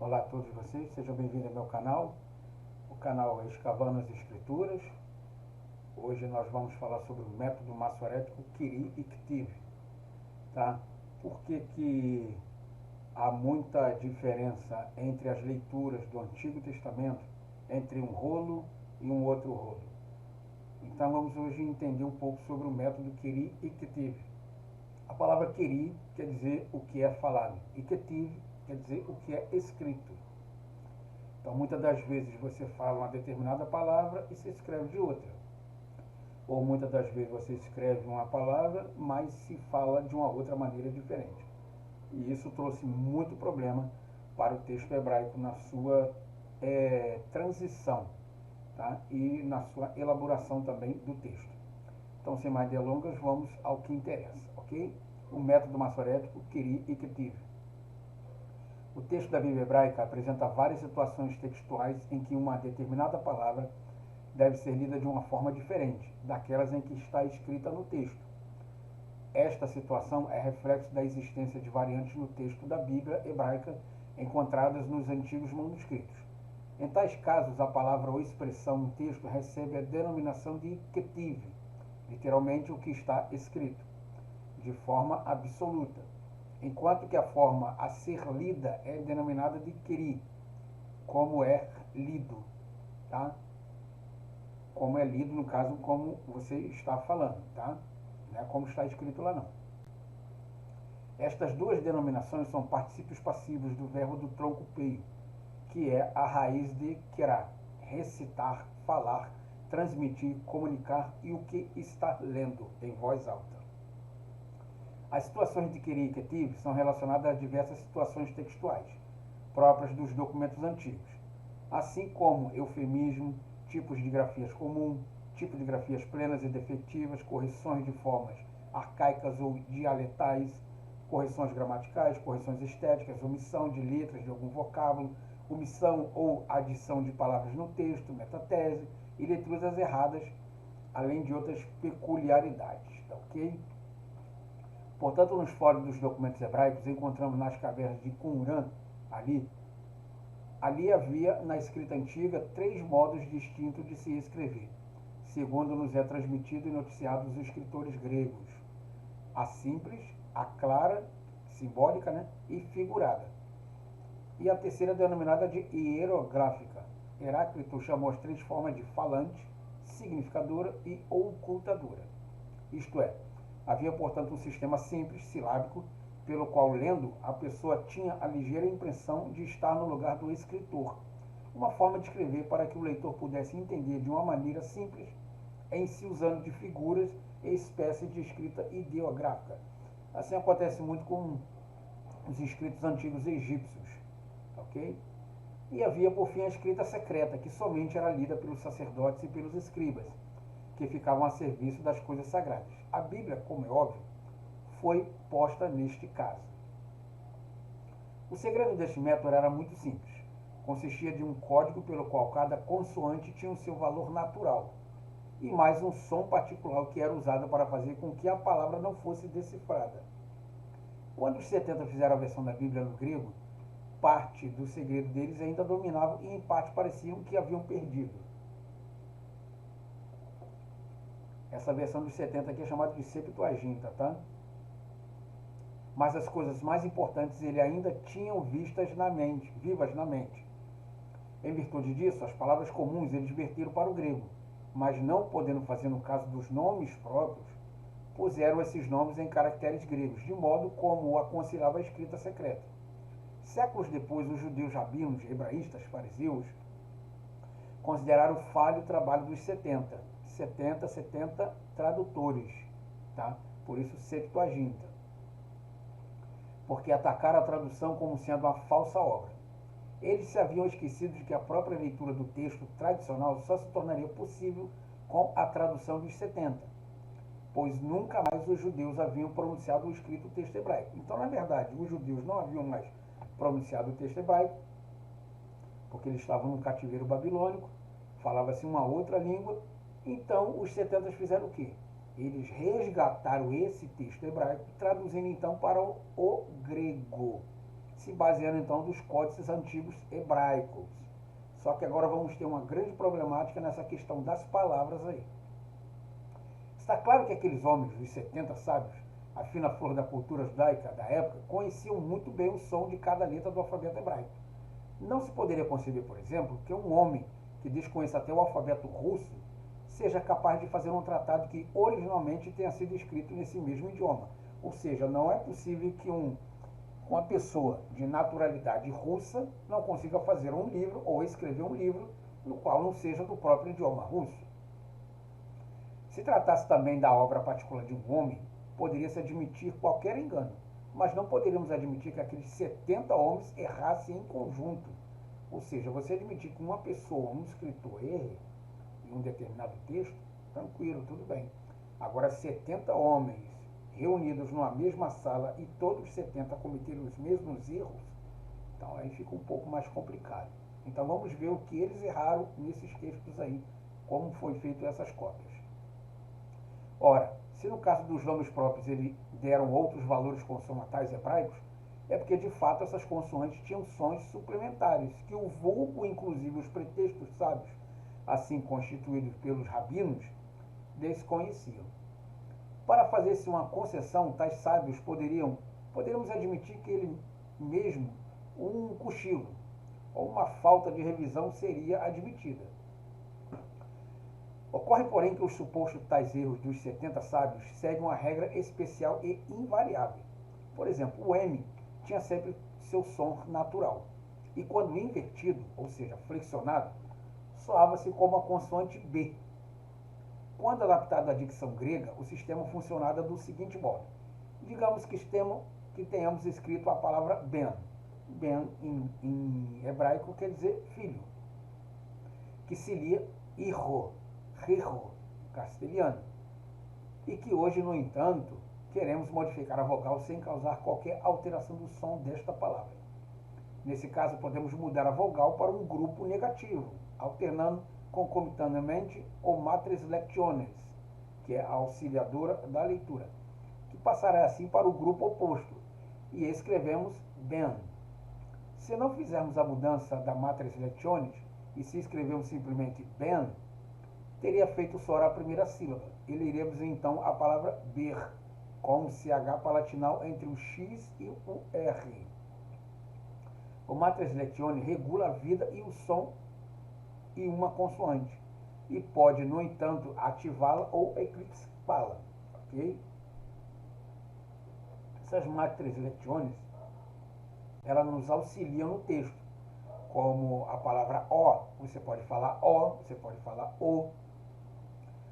Olá a todos vocês, sejam bem-vindos ao meu canal. O canal é Escavando as Escrituras. Hoje nós vamos falar sobre o método maçorético Kyrie e Ktiv, tá? Por que há muita diferença entre as leituras do Antigo Testamento, entre um rolo e um outro rolo? Então vamos hoje entender um pouco sobre o método Kyrie e Ktiv. A palavra Kyrie quer dizer o que é falado e Ktiv quer dizer o que é escrito. Então, muitas das vezes você fala uma determinada palavra e se escreve de outra. Ou muitas das vezes você escreve uma palavra, mas se fala de uma outra maneira diferente. E isso trouxe muito problema para o texto hebraico na sua transição, tá? E na sua elaboração também do texto. Então, sem mais delongas, vamos ao que interessa, ok? O método maçorético Kyrie e Ktiv. O texto da Bíblia hebraica apresenta várias situações textuais em que uma determinada palavra deve ser lida de uma forma diferente daquelas em que está escrita no texto. Esta situação é reflexo da existência de variantes no texto da Bíblia hebraica encontradas nos antigos manuscritos. Em tais casos, a palavra ou expressão no texto recebe a denominação de ketiv, literalmente o que está escrito, de forma absoluta, enquanto que a forma a ser lida é denominada de Kyrie, como é lido, tá? Como é lido, no caso, como você está falando, tá? Não é como está escrito lá, não. Estas duas denominações são particípios passivos do verbo do tronco peio, que é a raiz de querá, recitar, falar, transmitir, comunicar e o que está lendo em voz alta. As situações de Kyrie e Ktiv são relacionadas a diversas situações textuais, próprias dos documentos antigos, assim como eufemismo, tipos de grafias comum, tipos de grafias plenas e defectivas, correções de formas arcaicas ou dialetais, correções gramaticais, correções estéticas, omissão de letras de algum vocábulo, omissão ou adição de palavras no texto, metatese e leituras erradas, além de outras peculiaridades, tá ok? Portanto, nos fóruns dos documentos hebraicos, encontramos nas cavernas de Qumran, ali havia, na escrita antiga, 3 modos distintos de se escrever, segundo nos é transmitido e noticiado os escritores gregos: a simples, a clara, simbólica, né, e figurada. E a terceira denominada de hierográfica. Heráclito chamou as 3 formas de falante, significadora e ocultadora. Isto é, havia, portanto, um sistema simples, silábico, pelo qual, lendo, a pessoa tinha a ligeira impressão de estar no lugar do escritor. Uma forma de escrever para que o leitor pudesse entender de uma maneira simples, em se usando de figuras e espécies de escrita ideográfica. Assim acontece muito com os escritos antigos egípcios, ok? E havia, por fim, a escrita secreta, que somente era lida pelos sacerdotes e pelos escribas, que ficavam a serviço das coisas sagradas. A Bíblia, como é óbvio, foi posta neste caso. O segredo deste método era muito simples. Consistia de um código pelo qual cada consoante tinha o seu valor natural e mais um som particular que era usado para fazer com que a palavra não fosse decifrada. Quando os 70 fizeram a versão da Bíblia no grego, parte do segredo deles ainda dominava e em parte pareciam que haviam perdido. Essa versão dos 70 aqui é chamada de Septuaginta, tá? Mas as coisas mais importantes ele ainda tinham vivas na mente. Em virtude disso, as palavras comuns eles verteram para o grego, mas não podendo fazer no caso dos nomes próprios, puseram esses nomes em caracteres gregos, de modo como o aconselhava a escrita secreta. Séculos depois, os judeus rabinos, hebraístas, fariseus, consideraram falho o trabalho dos 70 tradutores, tá? Por isso Septuaginta, porque atacaram a tradução como sendo uma falsa obra. Eles se haviam esquecido de que a própria leitura do texto tradicional só se tornaria possível com a tradução dos 70, pois nunca mais os judeus haviam pronunciado o escrito texto hebraico. Então, na verdade, os judeus não haviam mais pronunciado o texto hebraico, porque eles estavam no cativeiro babilônico, falava-se uma outra língua. Então, os 70 fizeram o quê? Eles resgataram esse texto hebraico, traduzindo então para o grego. se baseando então dos códices antigos hebraicos. Só que agora vamos ter uma grande problemática nessa questão das palavras aí. Está claro que aqueles homens, os 70 sábios, a fina flor da cultura judaica da época, conheciam muito bem o som de cada letra do alfabeto hebraico. Não se poderia conceber, por exemplo, que um homem que desconheça até o alfabeto russo seja capaz de fazer um tratado que originalmente tenha sido escrito nesse mesmo idioma. Ou seja, não é possível que uma pessoa de naturalidade russa não consiga fazer um livro ou escrever um livro no qual não seja do próprio idioma russo. Se tratasse também da obra particular de um homem, poderia-se admitir qualquer engano, mas não poderíamos admitir que aqueles 70 homens errassem em conjunto. Ou seja, você admitir que uma pessoa, um escritor, erre em um determinado texto, tranquilo, tudo bem. Agora, 70 homens reunidos numa mesma sala e todos os 70 cometeram os mesmos erros, então aí fica um pouco mais complicado. Então vamos ver o que eles erraram nesses textos aí, como foi feito essas cópias. Ora, se no caso dos nomes próprios eles deram outros valores consonantais hebraicos, é porque de fato essas consoantes tinham sons suplementares, que o vulgo, inclusive os pretextos sábios, assim constituídos pelos rabinos, desconheciam. Para fazer-se uma concessão, tais sábios poderíamos admitir que ele mesmo um cochilo ou uma falta de revisão seria admitida. Ocorre, porém, que os supostos tais erros dos 70 sábios seguem uma regra especial e invariável. Por exemplo, o M tinha sempre seu som natural, e quando invertido, ou seja, flexionado, soava-se como a consoante B. Quando adaptado à dicção grega, o sistema funcionava do seguinte modo. Digamos que tenhamos escrito a palavra ben. Ben, em hebraico, quer dizer filho, que se lia hijo, castelhano, e que hoje, no entanto, queremos modificar a vogal sem causar qualquer alteração do som desta palavra. Nesse caso, podemos mudar a vogal para um grupo negativo, alternando concomitantemente o matres lectiones, que é a auxiliadora da leitura, que passará assim para o grupo oposto, e escrevemos ben. Se não fizermos a mudança da matres lectiones, e se escrevermos simplesmente ben, teria feito soar a primeira sílaba. E leremos então a palavra ber, com o CH palatinal entre o X e o R. O matres lectiones regula a vida e o som e uma consoante, e pode, no entanto, ativá-la ou eclipsá-la. Ok? Essas matres lectiones, elas nos auxiliam no texto, como a palavra ó, você pode falar ó, você pode falar o.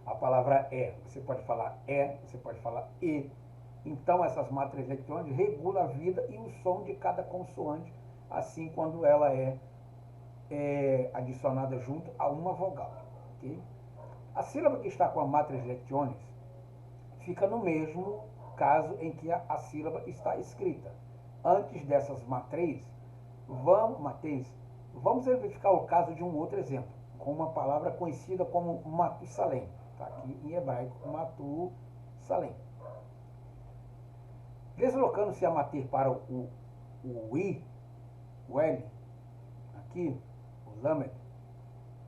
A palavra é, você pode falar é, você pode falar e. Então, essas matres lectiones regulam a vida e o som de cada consoante, assim quando ela é adicionada junto a uma vogal. Okay? A sílaba que está com a matres lectiones fica no mesmo caso em que a sílaba está escrita. Antes dessas matriz, vamos verificar o caso de um outro exemplo, com uma palavra conhecida como Matusalém. Está aqui em hebraico, Matusalém. Deslocando-se a mater para o I, o L, aqui, o Lamed,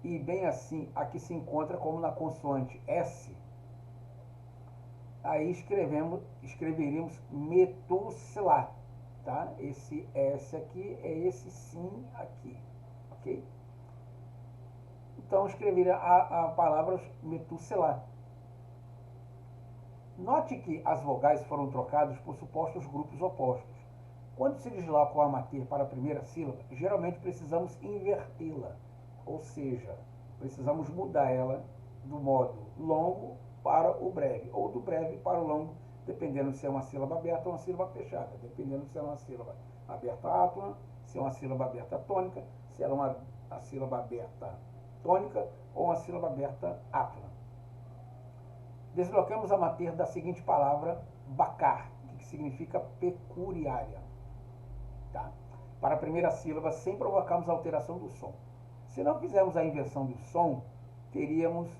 e bem assim aqui se encontra como na consoante S, aí escreveríamos Metusselá, tá? Esse S aqui é esse sim aqui, ok? Então escreveria a palavra Metusselá. Note que as vogais foram trocadas por supostos grupos opostos. Quando se desloca o amater para a primeira sílaba, geralmente precisamos invertê-la, ou seja, precisamos mudar ela do modo longo para o breve, ou do breve para o longo, dependendo se é uma sílaba aberta ou uma sílaba fechada, dependendo se é uma sílaba aberta átona, se é uma sílaba aberta tônica, se é uma sílaba aberta tônica ou uma sílaba aberta átona. Deslocamos a mater da seguinte palavra, bacar, que significa peculiária, tá? Para a primeira sílaba, sem provocarmos a alteração do som. Se não fizermos a inversão do som, teríamos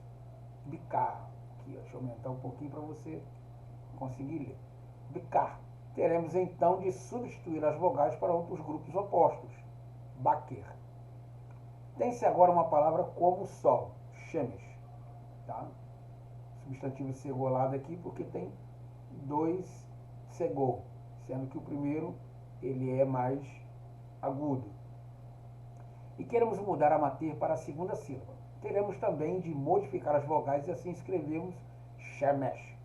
bicar. Aqui, deixa eu aumentar um pouquinho para você conseguir ler. Bicar, teremos então de substituir as vogais para outros grupos opostos. Baquer. Tem-se agora uma palavra como sol, shemesh, tá? Substantivo segolado aqui porque tem dois segol, sendo que o primeiro ele é mais agudo. E queremos mudar a mater para a segunda sílaba. Teremos também de modificar as vogais e assim escrevemos shemesh,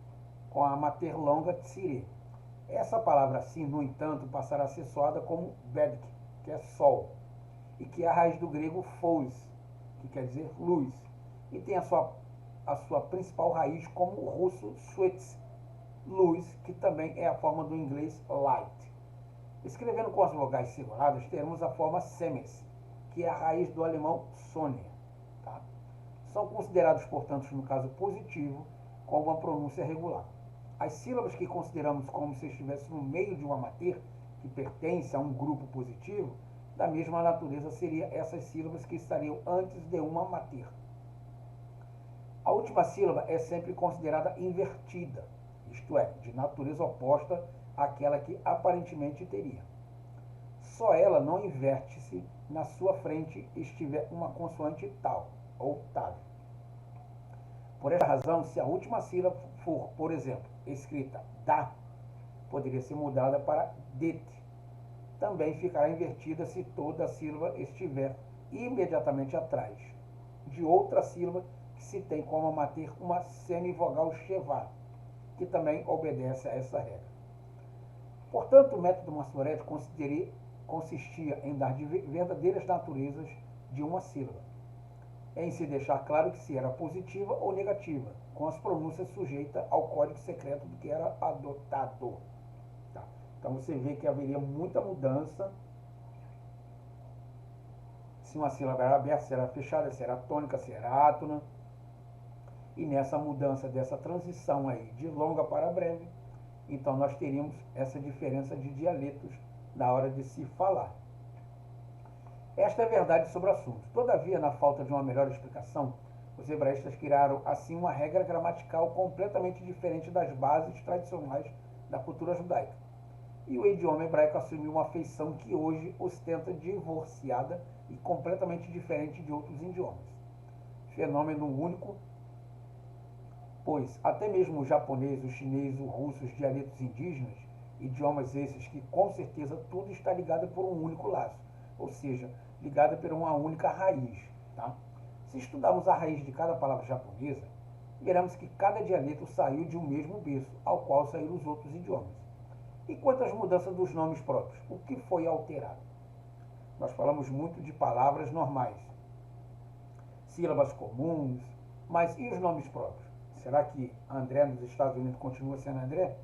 com a mater longa tsire. Essa palavra assim, no entanto, passará a ser soada como bedk, que é sol, e que é a raiz do grego phos, que quer dizer luz, e tem a sua principal raiz como o russo switz, luz, que também é a forma do inglês light. Escrevendo com as vogais seguradas, teremos a forma semes, que é a raiz do alemão Sônia. Tá? São considerados, portanto, no caso positivo, com uma pronúncia regular. As sílabas que consideramos como se estivesse no meio de uma mater, que pertence a um grupo positivo, da mesma natureza seriam essas sílabas que estariam antes de uma mater. A última sílaba é sempre considerada invertida, isto é, de natureza oposta àquela que aparentemente teria. Só ela não inverte-se na sua frente estiver uma consoante tal ou tal. Por essa razão, se a última sílaba for, por exemplo, escrita da, poderia ser mudada para det. Também ficará invertida se toda a sílaba estiver imediatamente atrás de outra sílaba que se tem como mater uma semivogal chevá, que também obedece a essa regra. Portanto, o método massorético consistia em dar verdadeiras naturezas de uma sílaba, em se deixar claro que se era positiva ou negativa, com as pronúncias sujeitas ao código secreto do que era adotado. Tá? Então você vê que haveria muita mudança se uma sílaba era aberta, se era fechada, se era tônica, se era átona. E nessa mudança, dessa transição aí de longa para breve, então nós teríamos essa diferença de dialetos na hora de se falar. Esta é a verdade sobre o assunto. Todavia, na falta de uma melhor explicação, os hebraístas criaram assim uma regra gramatical completamente diferente das bases tradicionais da cultura judaica. E o idioma hebraico assumiu uma feição que hoje ostenta divorciada e completamente diferente de outros idiomas. Fenômeno único, pois até mesmo o japonês, o chinês, o russo, os dialetos indígenas, idiomas esses que com certeza tudo está ligado por um único laço, ou seja, ligado por uma única raiz. Tá? Se estudarmos a raiz de cada palavra japonesa, veremos que cada dialeto saiu de um mesmo berço, ao qual saíram os outros idiomas. E quanto às mudanças dos nomes próprios, o que foi alterado? Nós falamos muito de palavras normais, sílabas comuns, mas e os nomes próprios? Será que André nos Estados Unidos continua sendo André?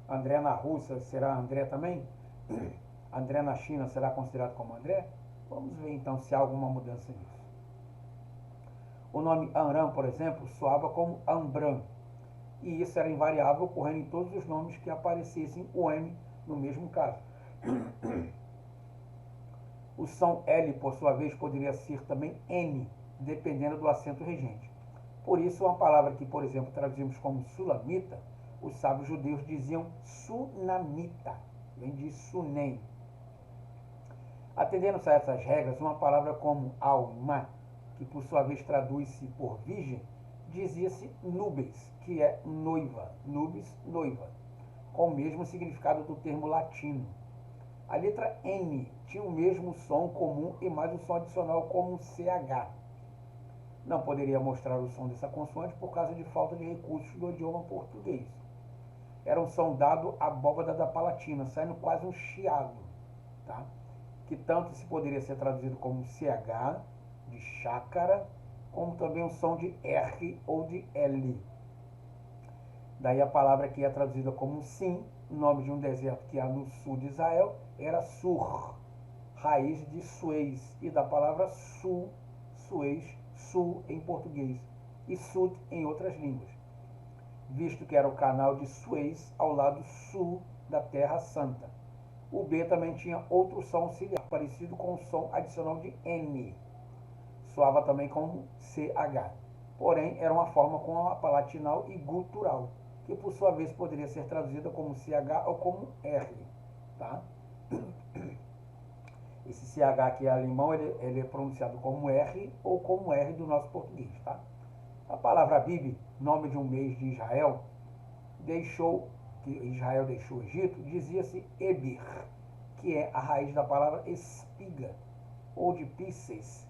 André na Rússia será André também? André na China será considerado como André? Vamos ver então se há alguma mudança nisso. O nome Amram, por exemplo, soava como Ambram, e isso era invariável, ocorrendo em todos os nomes que aparecessem o M no mesmo caso. O som L, por sua vez, poderia ser também N, dependendo do acento regente. Por isso, uma palavra que, por exemplo, traduzimos como sulamita, os sábios judeus diziam sunamita, vem de sunem. Atendendo-se a essas regras, uma palavra como alma, que por sua vez traduz-se por virgem, dizia-se nubes, que é noiva, nubis, noiva, com o mesmo significado do termo latino. A letra N tinha o mesmo som comum e mais um som adicional como CH. Não poderia mostrar o som dessa consoante por causa de falta de recursos do idioma português. Era um som dado à abóbada da palatina, saindo quase um chiado, tá? Que tanto se poderia ser traduzido como CH, de chácara, como também um som de R ou de L. Daí a palavra que é traduzida como sim, nome de um deserto que há no sul de Israel, era Sur, raiz de Suez, e da palavra sul, Suez, sul em português, e Sud em outras línguas, visto que era o canal de Suez ao lado sul da Terra Santa. O B também tinha outro som auxiliar, parecido com o som adicional de N. Soava também como CH. Porém, era uma forma com a palatinal e gutural, que por sua vez poderia ser traduzida como CH ou como R, tá? Esse CH aqui é alemão, ele é pronunciado como R ou como R do nosso português, tá? A palavra Abib, nome de um mês de Israel, que Israel deixou o Egito, dizia-se Ebir, que é a raiz da palavra espiga, ou de Pisces,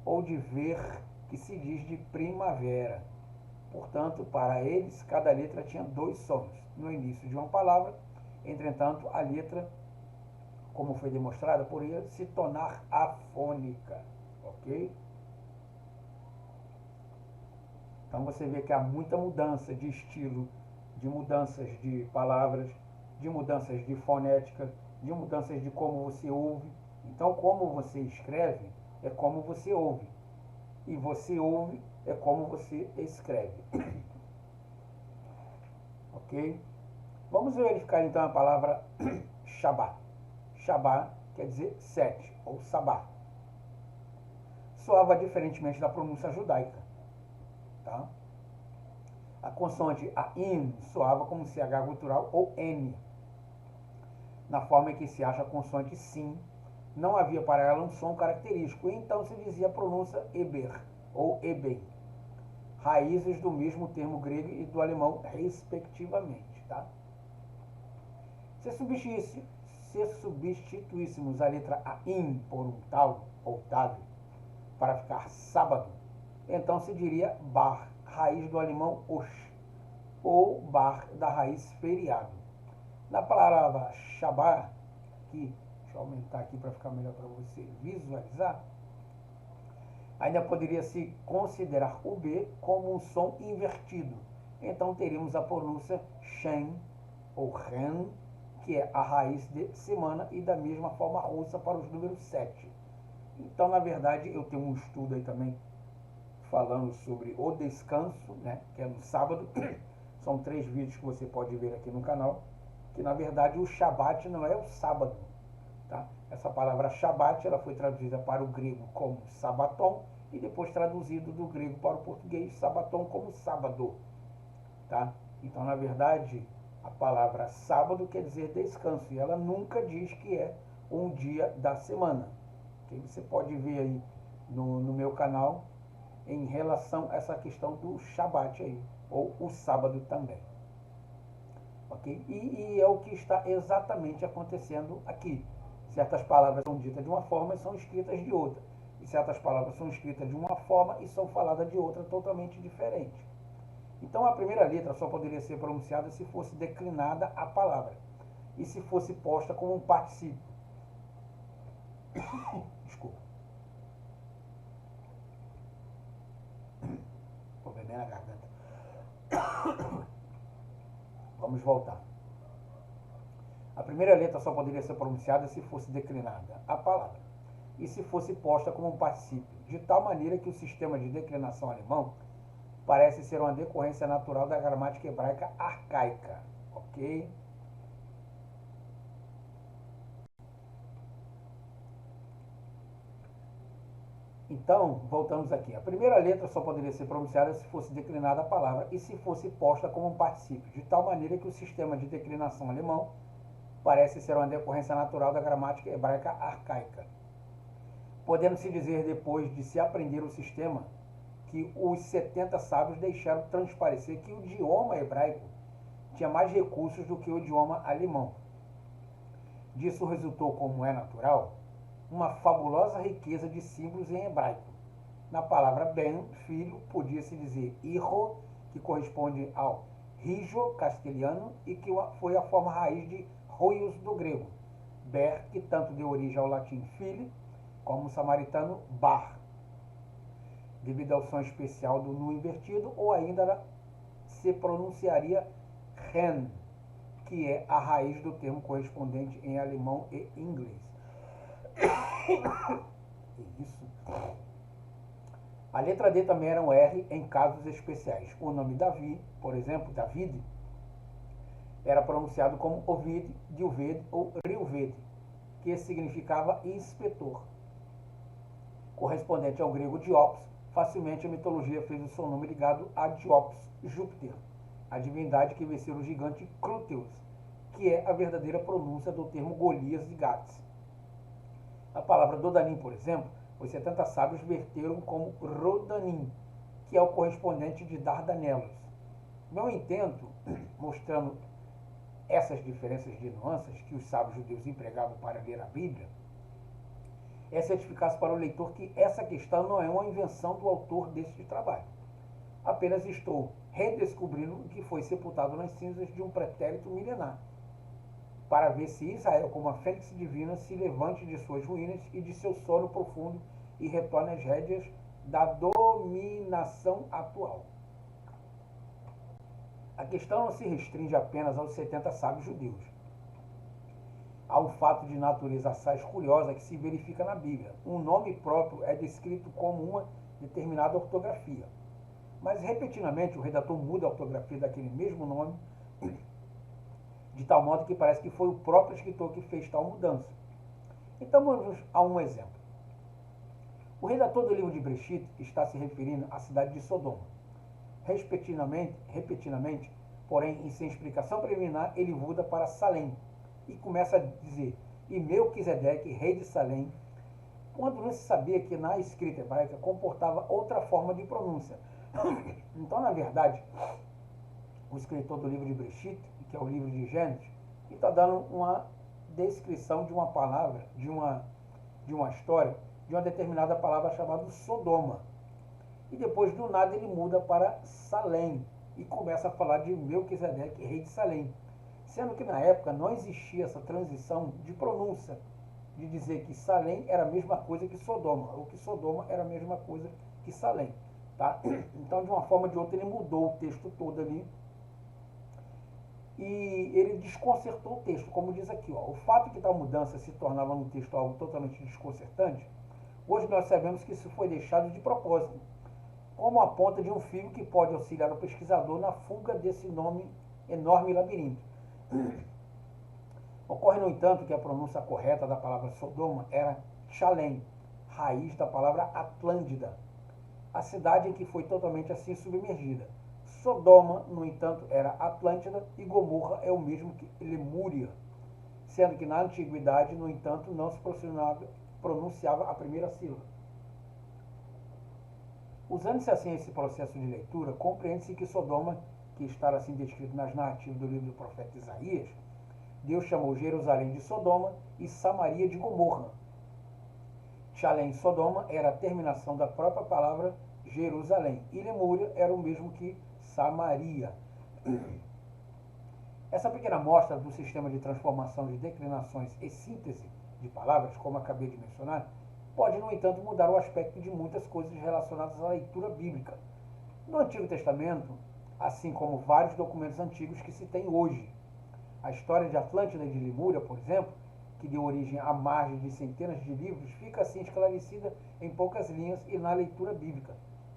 ou de ver, que se diz de primavera. Portanto, para eles, cada letra tinha dois sons no início de uma palavra. Entretanto, a letra, como foi demonstrada por ele, se tornar afônica, ok? Então você vê que há muita mudança de estilo, de mudanças de palavras, de mudanças de fonética, de mudanças de como você ouve. Então, como você escreve é como você ouve, e você ouve é como você escreve. Ok? Vamos verificar então a palavra Shabá. Shabá quer dizer sete, ou sabá. Soava diferentemente da pronúncia judaica. Tá? A consoante a in soava como CH gutural ou N. Na forma em que se acha a consoante sim, não havia para ela um som característico, e então se dizia a pronúncia Eber ou Eben, raízes do mesmo termo grego e do alemão, respectivamente. Tá? Se substituíssemos a letra AIN por um tal ou tado, para ficar sábado, então se diria bar, raiz do alemão osh, ou bar da raiz feriado. Na palavra Shabbat, aqui, deixa eu aumentar aqui para ficar melhor para você visualizar, ainda poderia se considerar o B como um som invertido. Então teríamos a pronúncia Shen ou Ren, que é a raiz de semana, e da mesma forma russa para os números 7. Então, na verdade, eu tenho um estudo aí também falando sobre o descanso, né, que é no sábado. São 3 vídeos que você pode ver aqui no canal, que na verdade o Shabat não é o sábado. Tá? Essa palavra Shabat ela foi traduzida para o grego como sabaton e depois traduzido do grego para o português sabaton como sábado. Tá? Então, na verdade, a palavra sábado quer dizer descanso e ela nunca diz que é um dia da semana. Que você pode ver aí no meu canal em relação a essa questão do Shabat aí, ou o sábado também. Ok? E é o que está exatamente acontecendo aqui. Certas palavras são ditas de uma forma e são escritas de outra. E certas palavras são escritas de uma forma e são faladas de outra totalmente diferente. Então a primeira letra só poderia ser pronunciada se fosse declinada a palavra e se fosse posta como um particípio. Desculpa. Estou bebendo a garganta. Vamos voltar. A primeira letra só poderia ser pronunciada se fosse declinada a palavra e se fosse posta como um particípio, de tal maneira que o sistema de declinação alemão parece ser uma decorrência natural da gramática hebraica arcaica. Ok? Então, voltamos aqui. A primeira letra só poderia ser pronunciada se fosse declinada a palavra e se fosse posta como um particípio, de tal maneira que o sistema de declinação alemão parece ser uma decorrência natural da gramática hebraica arcaica. Podendo-se dizer, depois de se aprender o sistema, que os 70 sábios deixaram transparecer que o idioma hebraico tinha mais recursos do que o idioma alemão. Disso resultou, como é natural, uma fabulosa riqueza de símbolos em hebraico. Na palavra ben, filho, podia-se dizer hijo, que corresponde ao rijo castelhano e que foi a forma raiz de hoios do grego. Ber, que tanto deu origem ao latim filho, como o samaritano bar, devido ao som especial do nu invertido, ou ainda se pronunciaria ren, que é a raiz do termo correspondente em alemão e inglês. Isso. A letra D também era um R em casos especiais. O nome Davi, por exemplo, David, era pronunciado como Ovid, Dilved ou Rilved, que significava inspetor. Correspondente ao grego Diopos, facilmente a mitologia fez o seu nome ligado a Diopos, Júpiter, a divindade que venceu o gigante Crúteus, que é a verdadeira pronúncia do termo Golias de Gades. A palavra Dodanim, por exemplo, os 70 sábios verteram como Rodanim, que é o correspondente de Dardanelos. Meu intento, mostrando essas diferenças de nuances que os sábios judeus empregavam para ler a Bíblia, é certificar para o leitor que essa questão não é uma invenção do autor deste trabalho. Apenas estou redescobrindo o que foi sepultado nas cinzas de um pretérito milenar, para ver se Israel, como a fênix divina, se levante de suas ruínas e de seu sono profundo e retorne às rédeas da dominação atual. A questão não se restringe apenas aos 70 sábios judeus. Há um fato de natureza assaz curiosa que se verifica na Bíblia. Um nome próprio é descrito como uma determinada ortografia. Mas, repetidamente, o redator muda a ortografia daquele mesmo nome, de tal modo que parece que foi o próprio escritor que fez tal mudança. Então, vamos a um exemplo. O redator do livro de Breshit está se referindo à cidade de Sodoma. Repetidamente, porém, em sem explicação preliminar, ele muda para Salém e começa a dizer: e Melquisedeque, rei de Salém, quando não se sabia que na escrita hebraica comportava outra forma de pronúncia. Então, na verdade, o escritor do livro de Breshit, que é o livro de Gênesis, está dando uma descrição de uma palavra, de uma história, de uma determinada palavra chamada Sodoma. E depois, do nada, ele muda para Salém e começa a falar de Melquisedeque, rei de Salém. Sendo que na época não existia essa transição de pronúncia, de dizer que Salém era a mesma coisa que Sodoma, ou que Sodoma era a mesma coisa que Salém. Tá? Então, de uma forma ou de outra, ele mudou o texto todo ali e ele desconcertou o texto, como diz aqui. O fato de que tal mudança se tornava no texto algo totalmente desconcertante, hoje nós sabemos que isso foi deixado de propósito, como a ponta de um fio que pode auxiliar o pesquisador na fuga desse enorme labirinto. Ocorre, no entanto, que a pronúncia correta da palavra Sodoma era Shalem, raiz da palavra Atlântida, a cidade em que foi totalmente assim submergida. Sodoma, no entanto, era Atlântida e Gomorra é o mesmo que Lemúria, sendo que na antiguidade, no entanto, não se pronunciava a primeira sílaba. Usando-se assim esse processo de leitura, compreende-se que Sodoma, que está assim descrito nas narrativas do livro do profeta Isaías, Deus chamou Jerusalém de Sodoma e Samaria de Gomorra. Shalem e Sodoma era a terminação da própria palavra Jerusalém, e Lemúria era o mesmo que Samaria. Essa pequena amostra do sistema de transformação de declinações e síntese de palavras, como acabei de mencionar, pode, no entanto, mudar o aspecto de muitas coisas relacionadas à leitura bíblica. No Antigo Testamento, assim como vários documentos antigos que se tem hoje, a história de Atlântida e de Lemúria, por exemplo, que deu origem a margem de centenas de livros, fica assim esclarecida em poucas linhas e na leitura bíblica.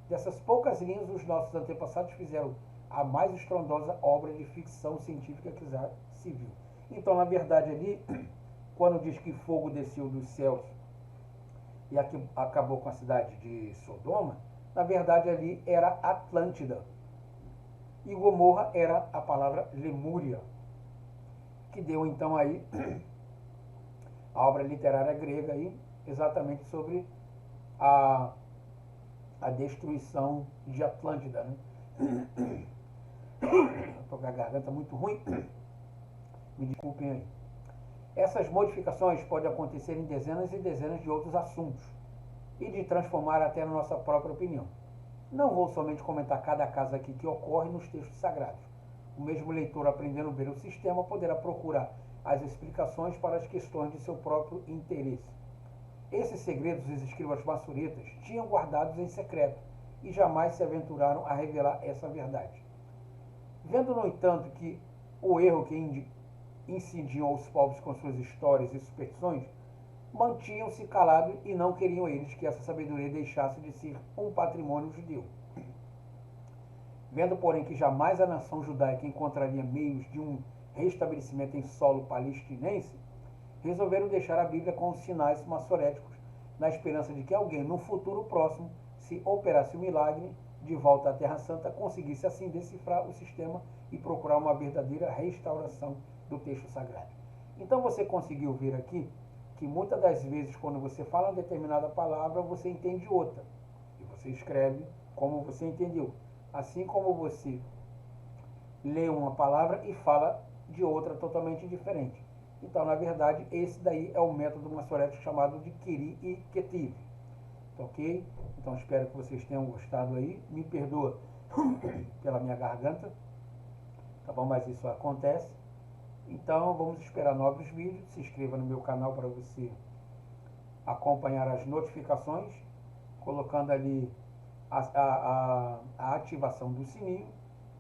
Dessas poucas linhas, os nossos antepassados fizeram a mais estrondosa obra de ficção científica que já se viu. Então, na verdade, ali, quando diz que fogo desceu dos céus e aqui acabou com a cidade de Sodoma, na verdade ali era Atlântida. E Gomorra era a palavra Lemúria, que deu então aí a obra literária grega aí, exatamente sobre a destruição de Atlântida, né? Estou com a garganta muito ruim, me desculpem aí. Essas modificações podem acontecer em dezenas e dezenas de outros assuntos e de transformar até a nossa própria opinião. Não vou somente comentar cada caso aqui que ocorre nos textos sagrados. O mesmo leitor, aprendendo bem o sistema, poderá procurar as explicações para as questões de seu próprio interesse. Esses segredos os escribas maçoretas tinham guardados em secreto e jamais se aventuraram a revelar essa verdade. Vendo, no entanto, que o erro que incidiam os povos com suas histórias e superstições, mantinham-se calados e não queriam eles que essa sabedoria deixasse de ser um patrimônio judeu. Vendo, porém, que jamais a nação judaica encontraria meios de um restabelecimento em solo palestinense, resolveram deixar a Bíblia com os sinais maçoréticos, na esperança de que alguém, no futuro próximo, se operasse o milagre de volta à Terra Santa, conseguisse assim decifrar o sistema e procurar uma verdadeira restauração do texto sagrado. Então você conseguiu ver aqui que muitas das vezes quando você fala uma determinada palavra, você entende outra. E você escreve como você entendeu. Assim como você lê uma palavra e fala de outra totalmente diferente. Então, na verdade, esse daí é o método maçorético chamado de Kiri e Ketiv. Ok? Então, espero que vocês tenham gostado aí. Me perdoa pela minha garganta, tá bom? Mas isso acontece. Então, vamos esperar novos vídeos. Se inscreva no meu canal para você acompanhar as notificações, colocando ali a ativação do sininho.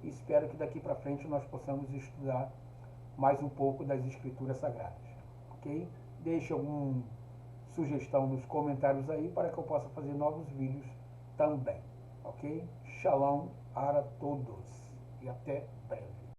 E espero que daqui para frente nós possamos estudar mais um pouco das escrituras sagradas, ok? Deixe alguma sugestão nos comentários aí para que eu possa fazer novos vídeos também, ok? Shalom para todos e até breve.